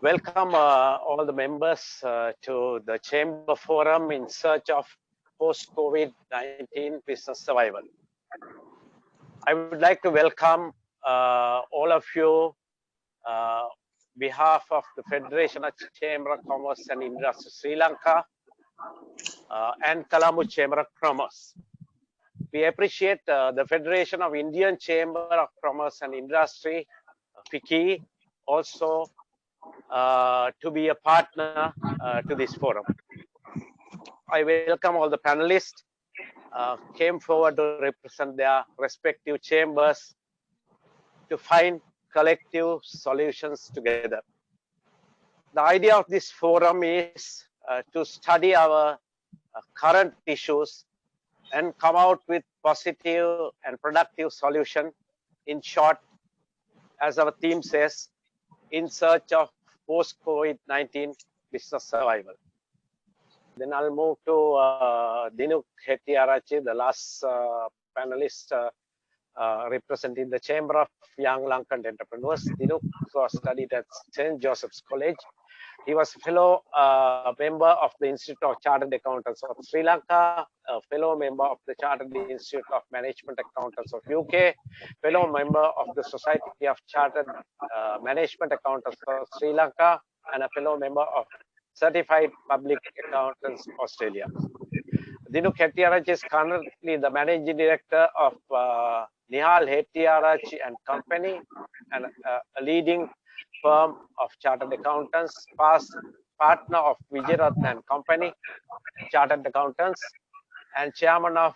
Welcome all the members to the Chamber Forum in search of post-COVID-19 business survival. I would like to welcome all of you behalf of the Federation of Chamber of Commerce and Industry Sri Lanka and Colombo Chamber of Commerce. We appreciate the Federation of Indian Chamber of Commerce and Industry, FICCI, also to be a partner to this forum. I welcome all the panelists came forward to represent their respective chambers to find collective solutions together. The idea of this forum is to study our current issues and come out with positive and productive solution. In short, as our theme says, in search of post-COVID-19 business survival. Then I'll move to Dinuk Hettiarachchi, the last panelist representing the Chamber of Young Lankan Entrepreneurs. Dinuk studied at St. Joseph's College. He was a fellow member of the Institute of Chartered Accountants of Sri Lanka, a fellow member of the Chartered Institute of Management Accountants of UK, fellow member of the Society of Chartered Management Accountants of Sri Lanka, and a fellow member of Certified Public Accountants Australia. Dinuk Hettiarachchi is currently the managing director of Hettiarachchi and Company, and a leading firm of chartered accountants, past partner of Vijayaratna and Company, chartered accountants, and chairman of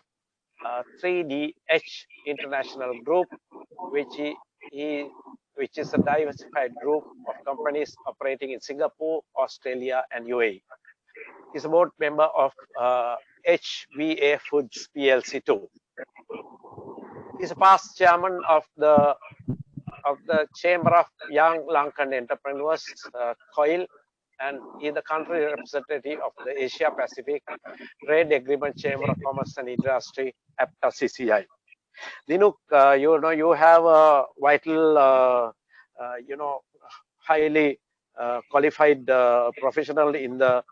3DH International Group, which is a diversified group of companies operating in Singapore, Australia, and UAE. He's a board member of HVA Foods PLC too. He's a past chairman of the Chamber of Young Lankan Entrepreneurs, COIL, and is the country representative of the Asia Pacific Trade Agreement Chamber of Commerce and Industry, FCCI. Dinuk, you have a vital, highly qualified professional in the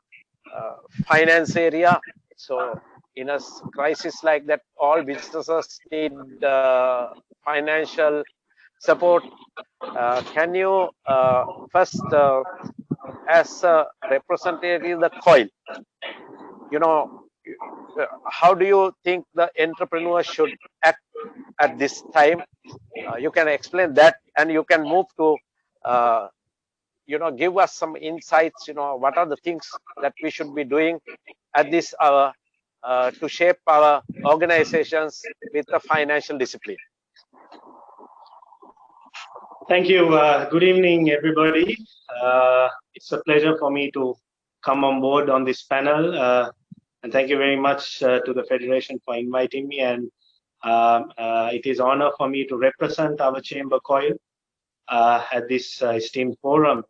finance area. So in a crisis like that, all businesses need financial support. Can you first, as a representative of the COIL, how do you think the entrepreneur should act at this time? You can explain that, and you can move to, give us some insights. What are the things that we should be doing at this hour to shape our organizations with the financial discipline? Thank you. Good evening, everybody. It's a pleasure for me to come on board on this panel. And thank you very much to the Federation for inviting me. And it is an honor for me to represent our Chamber COIL at this esteemed forum.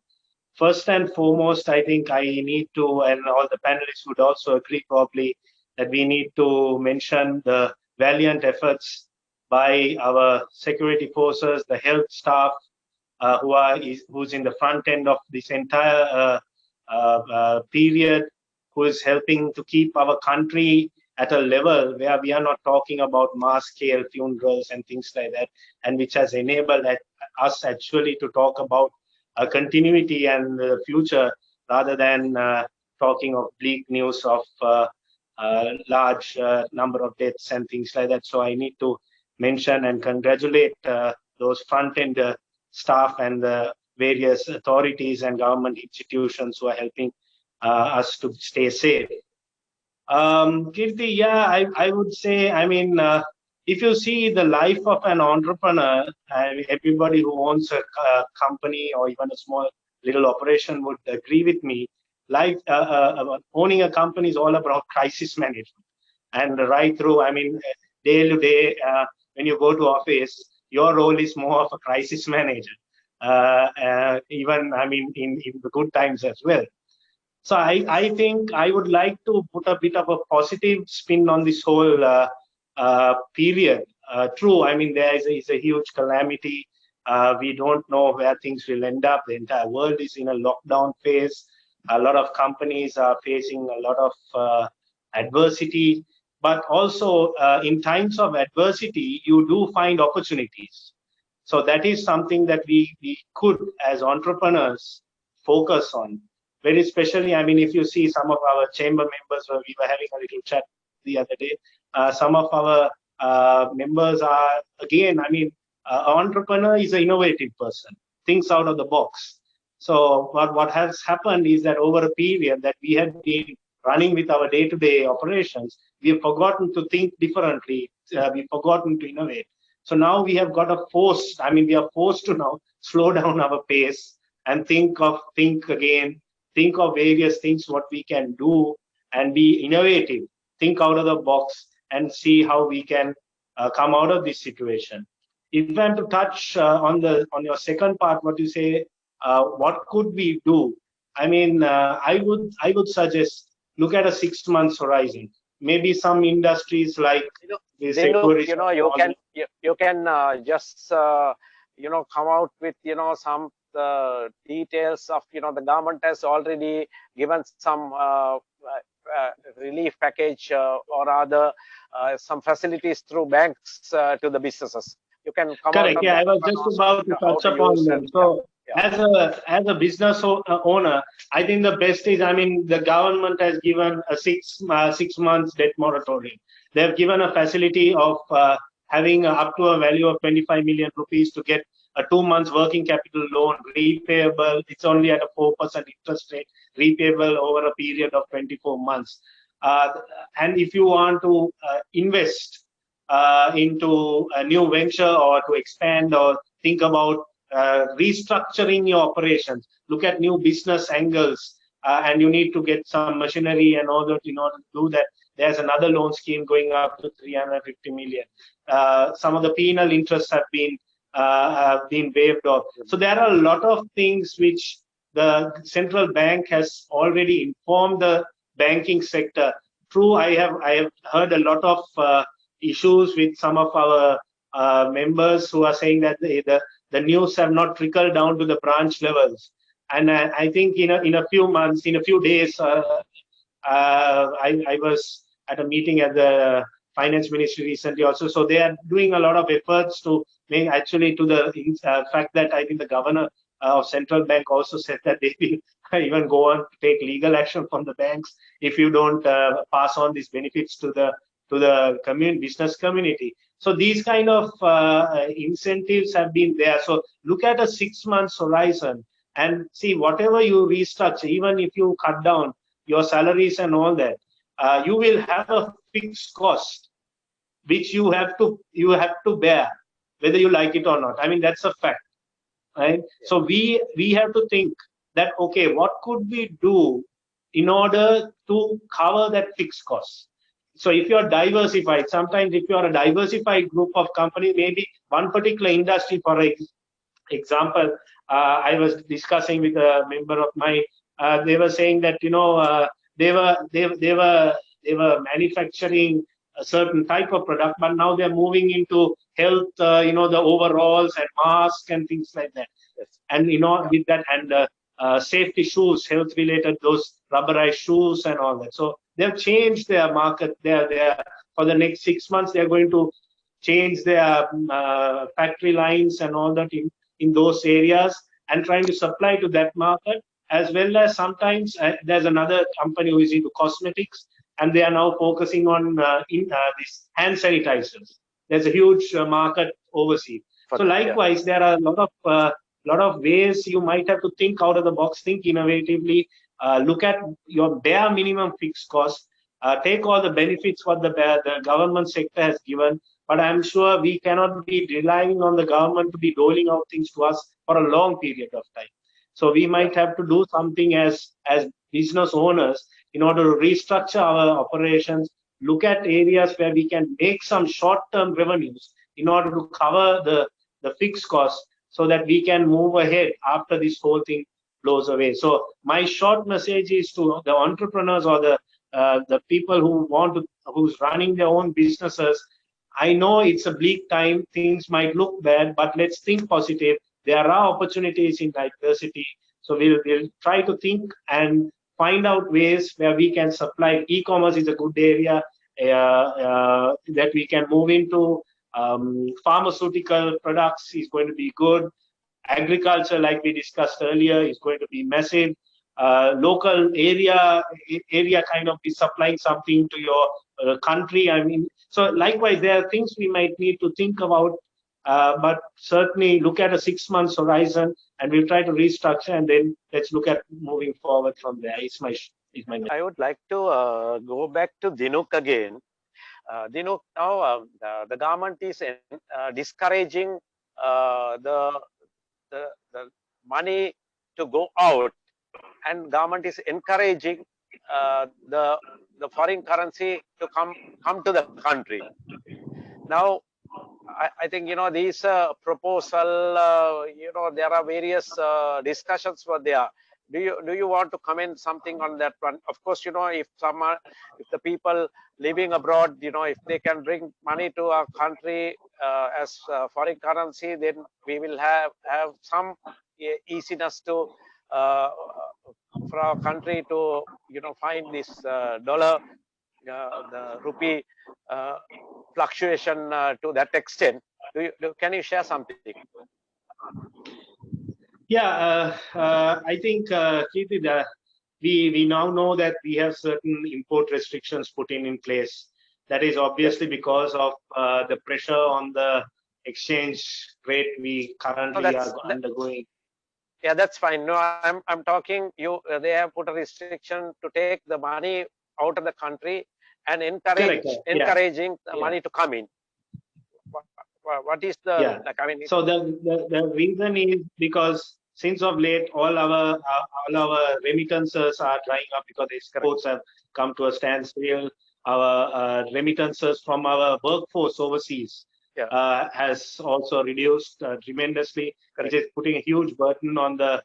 First and foremost, I think I need to, and all the panelists would also agree probably, that we need to mention the valiant efforts by our security forces, the health staff, who's in the front end of this entire period, who is helping to keep our country at a level where we are not talking about mass scale funerals and things like that, and which has enabled us actually to talk about a continuity and the future rather than talking of bleak news of large number of deaths and things like that. So I need to mention and congratulate those front-end staff and the various authorities and government institutions who are helping us to stay safe. Kirti, yeah, I would say, if you see the life of an entrepreneur, everybody who owns a company or even a small little operation would agree with me. Life, owning a company is all about crisis management. And right through, day to day, when you go to office, your role is more of a crisis manager, even, in the good times as well. So I think I would like to put a bit of a positive spin on this whole period. True, there is a huge calamity We don't know where things will end up. The entire world is in a lockdown phase. A lot of companies are facing a lot of adversity. But also, in times of adversity, you do find opportunities. So that is something that we could, as entrepreneurs, focus on. Very especially, I mean, if you see some of our chamber members, where we were having a little chat the other day, some of our members are, again, I mean, an entrepreneur is an innovative person, thinks out of the box. So what has happened is that over a period that we had been running with our day-to-day operations, we have forgotten to think differently. We've forgotten to innovate. So now we have got we are forced to now slow down our pace and think again, think of various things, what we can do and be innovative, think out of the box and see how we can come out of this situation. If I'm to touch on your second part, what you say, what could we do? I mean, I would suggest look at a 6 months horizon. Maybe some industries like Dinuk, you can just come out with some details of the government has already given some relief package or rather some facilities through banks to the businesses. You can come Correct. out. Yeah, I was just about to touch upon them. So as a business owner, I think the best is, I mean, the government has given a 6 months debt moratorium. They have given a facility of having up to a value of 25 million rupees to get a 2 months working capital loan repayable. It's only at a 4% interest rate, repayable over a period of 24 months. And if you want to invest into a new venture or to expand or think about restructuring your operations, look at new business angles, and you need to get some machinery and all that in order to do that. There's another loan scheme going up to 350 million. Some of the penal interests have been waived off. So there are a lot of things which the central bank has already informed the banking sector. True, I have heard a lot of issues with some of our members who are saying that the news have not trickled down to the branch levels. And I think in a few months, in a few days, I was at a meeting at the finance ministry recently also. So they are doing a lot of efforts to make actually to the fact that I think the governor of central bank also said that they will even go on to take legal action from the banks if you don't pass on these benefits to the business community. So these kind of incentives have been there. So look at a 6 months horizon and see whatever you restructure, even if you cut down your salaries and all that, you will have a fixed cost which you have to bear, whether you like it or not. I mean, that's a fact, right? So we have to think that, okay, what could we do in order to cover that fixed cost? So if you're diversified, sometimes if you're a diversified group of companies, maybe one particular industry, for example, I was discussing with a member of mine. They were saying that they were manufacturing a certain type of product, but now they're moving into health, the overalls and masks and things like that. Yes. And with that and safety shoes, health related, those rubberized shoes and all that. So they've changed their market. They're for the next 6 months, they're going to change their factory lines and all that in those areas and trying to supply to that market, as well as sometimes there's another company who is into cosmetics and they are now focusing on these hand sanitizers. There's a huge market overseas. So likewise, there are a lot of ways you might have to think out of the box, think innovatively, look at your bare minimum fixed cost, take all the benefits what the government sector has given. But I'm sure we cannot be relying on the government to be rolling out things to us for a long period of time. So we might have to do something as business owners in order to restructure our operations, look at areas where we can make some short-term revenues in order to cover the fixed costs so that we can move ahead after this whole thing blows away. So my short message is to the entrepreneurs or the people who's running their own businesses. I know it's a bleak time, things might look bad, but let's think positive. There are opportunities in diversity. So we'll try to think and find out ways where we can supply. E-commerce is a good area that we can move into. Pharmaceutical products is going to be good. Agriculture, like we discussed earlier, is going to be massive. Local area kind of be supplying something to your country. I mean, so likewise, there are things we might need to think about, but certainly look at a 6 months horizon, and we'll try to restructure, and then let's look at moving forward from there. Is my I would like to go back to Dinuk again. Dinuk, now the government is discouraging the money to go out, and government is encouraging the foreign currency to come to the country. Now, I think these proposal. There are various discussions were there. Do you want to comment something on that one? Of course, if the people living abroad, if they can bring money to our country as foreign currency, then we will have some easiness to for our country to find this dollar, the rupee fluctuation to that extent. Can you share something? Yeah, I think, Kirti, we now know that we have certain import restrictions put in place. That is obviously because of the pressure on the exchange rate we currently are undergoing. Yeah, that's fine. No, I'm talking. They have put a restriction to take the money out of the country and encouraging the money to come in. What is the like? I mean, so the reason is because since of late all our remittances are drying up because exports have come to a standstill. Our remittances from our workforce overseas has also reduced tremendously, which is putting a huge burden on the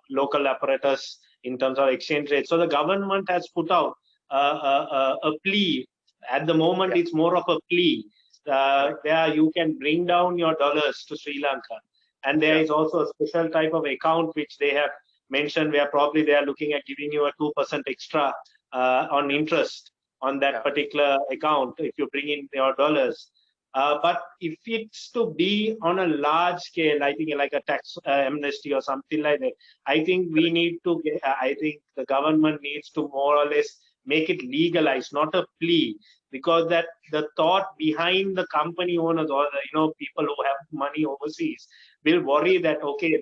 local apparatus in terms of exchange rate. So the government has put out a plea. At the moment, it's more of a plea where you can bring down your dollars to Sri Lanka. And there is also a special type of account which they have mentioned where probably they are looking at giving you a 2% extra on interest on that particular account if you bring in your dollars. But if it's to be on a large scale, I think like a tax amnesty or something like that, I think we need to I think the government needs to more or less make it legalized, not a plea, because that the thought behind the company owners or the, people who have money overseas will worry that, okay,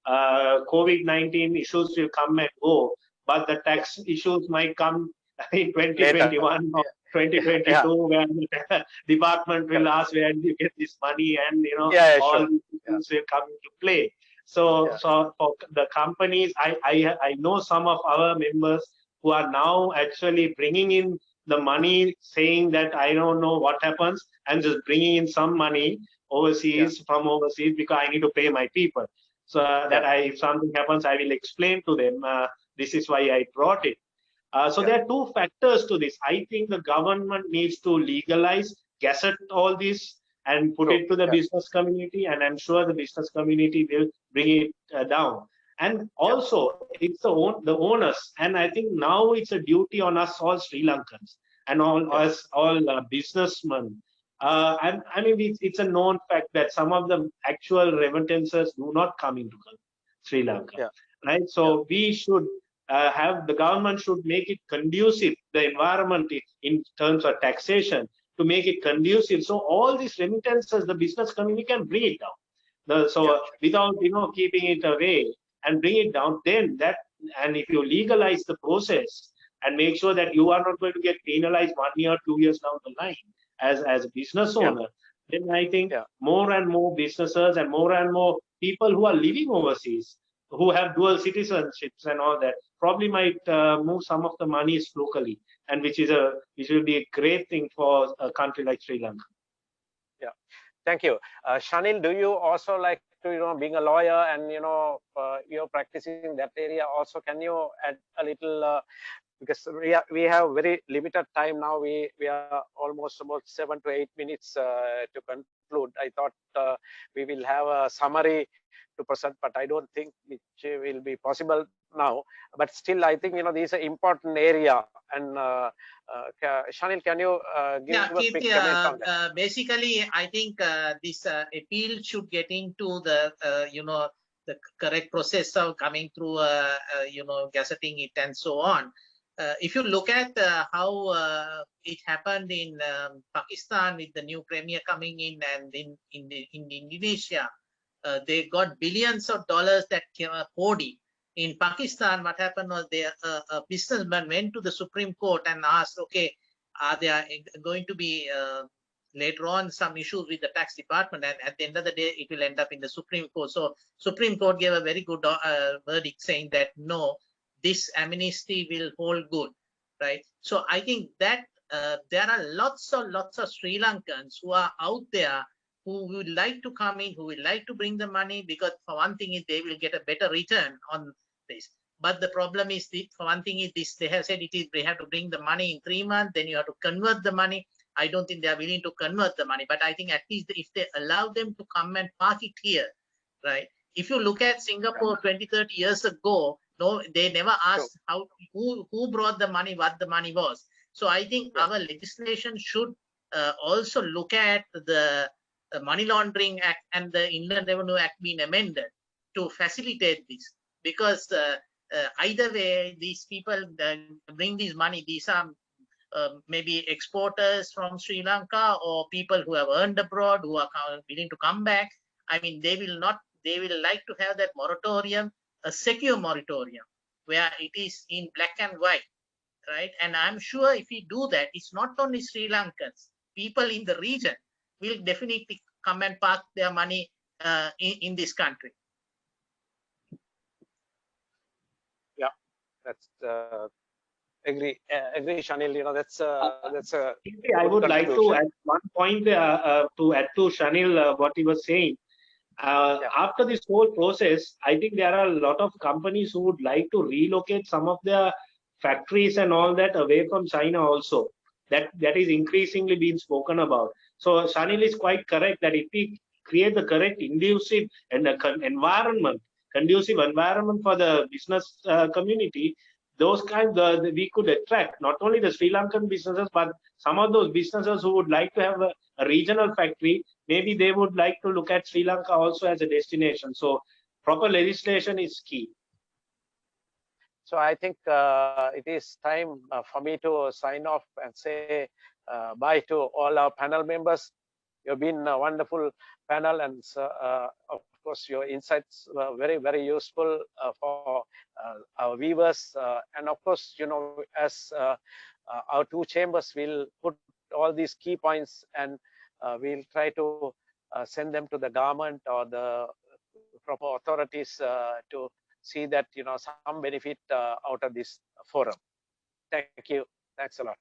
COVID-19 issues will come and go, but the tax issues might come in 2021 or 2022 where the department will ask where do you get this money, and all these things will come into play. So for the companies, I know some of our members who are now actually bringing in the money, saying that I don't know what happens, and just bringing in some money overseas from overseas because I need to pay my people. So that if something happens, I will explain to them. This is why I brought it. So there are two factors to this. I think the government needs to legalize, gazette all this, and put it to the business community, and I'm sure the business community will bring it down. And also, it's the owners, and I think now it's a duty on us all Sri Lankans and all businessmen. I mean, it's a known fact that some of the actual remittances do not come into Sri Lanka, right? So we should the government should make it conducive, the environment in terms of taxation, to make it conducive. So all these remittances, the business community can bring it down. Without keeping it away and bring it down, then and if you legalize the process and make sure that you are not going to get penalized 1 year, 2 years down the line as a business owner, then I think more and more businesses and more people who are living overseas, who have dual citizenships and all that, probably might move some of the monies locally, and which will be a great thing for a country like Sri Lanka. Yeah, thank you. Shanil, do you also like to, being a lawyer and you're practicing in that area also, can you add a little because we have very limited time now. We are almost about 7 to 8 minutes to conclude. I thought we will have a summary to present, but I don't think which will be possible now. But still, I think these are important area. And Shanil, can you give a quick comment on that? Basically, I think this appeal should get into the the correct process of coming through gazetting it and so on. If you look at how it happened in Pakistan with the new premier coming in, and in Indonesia, they got billions of dollars that came poured in. In Pakistan, what happened was a businessman went to the Supreme Court and asked, okay, are there going to be later on some issues with the tax department, and at the end of the day, it will end up in the Supreme Court. So Supreme Court gave a very good verdict saying that no, this amnesty will hold good, right? So I think that there are lots of Sri Lankans who are out there who would like to come in, who would like to bring the money, because for one thing is they will get a better return on this. But the problem is, for one thing is this, they have said they have to bring the money in 3 months, then you have to convert the money. I don't think they are willing to convert the money, but I think at least if they allow them to come and park it here, right? If you look at Singapore 20, 30 years ago, no, they never asked who brought the money, what the money was. So I think our legislation should also look at the Money Laundering Act and the Inland Revenue Act being amended to facilitate this, because either way, these people bring this money. These are maybe exporters from Sri Lanka or people who have earned abroad, who are willing to come back. I mean, they will like to have that moratorium, a secure moratorium, where it is in black and white, right? And I'm sure if we do that, it's not only Sri Lankans, people in the region will definitely come and park their money in this country. Yeah, that's agree, Shanil. That's a. I would like to add one point to add to Shanil what he was saying. After this whole process, I think there are a lot of companies who would like to relocate some of their factories and all that away from China also. That is increasingly being spoken about. So Shanil is quite correct that if we create the correct conducive environment for the business community, those kinds we could attract not only the Sri Lankan businesses, but some of those businesses who would like to have a regional factory. Maybe they would like to look at Sri Lanka also as a destination. So proper legislation is key. So I think it is time for me to sign off and say bye to all our panel members. You've been a wonderful panel, and of course your insights were very, very useful for our viewers. And of course, as our two chambers will put all these key points, and we'll try to send them to the government or the proper authorities to see that some benefit out of this forum. Thank you. Thanks a lot.